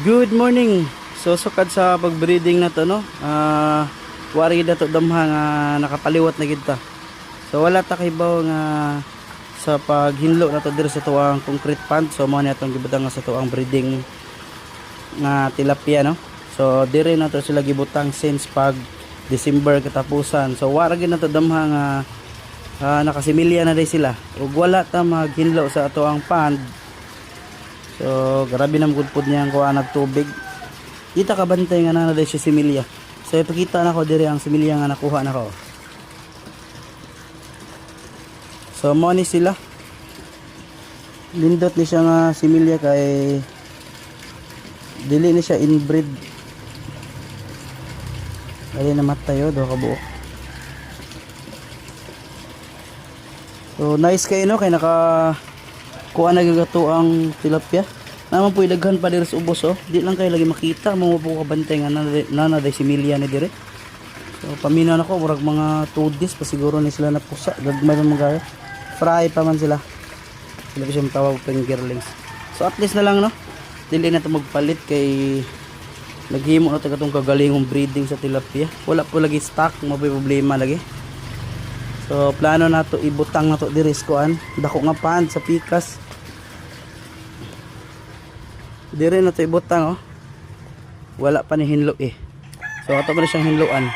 Good morning. So sukad sa pagbreeding na to no. Wari na to damha nga nakapaliwat na gid ta. So wala ta kay baw nga sa paghinlo na to diri sa tuwang concrete pond. So mao ni atong gibutang nga sa tuwang breeding nga tilapia no. So diri na to sila gibutang since pag December katapusan. So wara gid na to damha nga nakasimilya na day sila. Ug wala ta maghinlo sa tuwang pond. So grabe nam gud pud niya ang kuha nagtubig. Kita ka bantay nga na day siya similya. So ipakita na ko diri ang similya nga nakuha na ko. So mo ni sila. Lindot ni siya nga similya kay dili ni siya inbreed. Dali namatay do ka buok. So nice kay no kay naka kuha na gagato ang tilapia. Naman po ilaghan pa diri sa ubos oh. Di lang kayo lagi makita mo po kabantay nga na day similya ni dire. So paminaw na ko murag mga 2 days pa siguro ni sila napusa. Gagmay man magaya. Fry pa man sila. Sila pa siya matawag fingerlings. So at least na lang no. Dili na to magpalit kay naghimo na to katong kagalingong breeding sa tilapia. Wala po lagi stock, mabay problema lagi. So plano na to ibutang na to diri sa kuan. Dako nga pond sa pikas. Dire na to ibutang oh. Wala pa ni hinlo eh. So ato pa na siyang hinloan.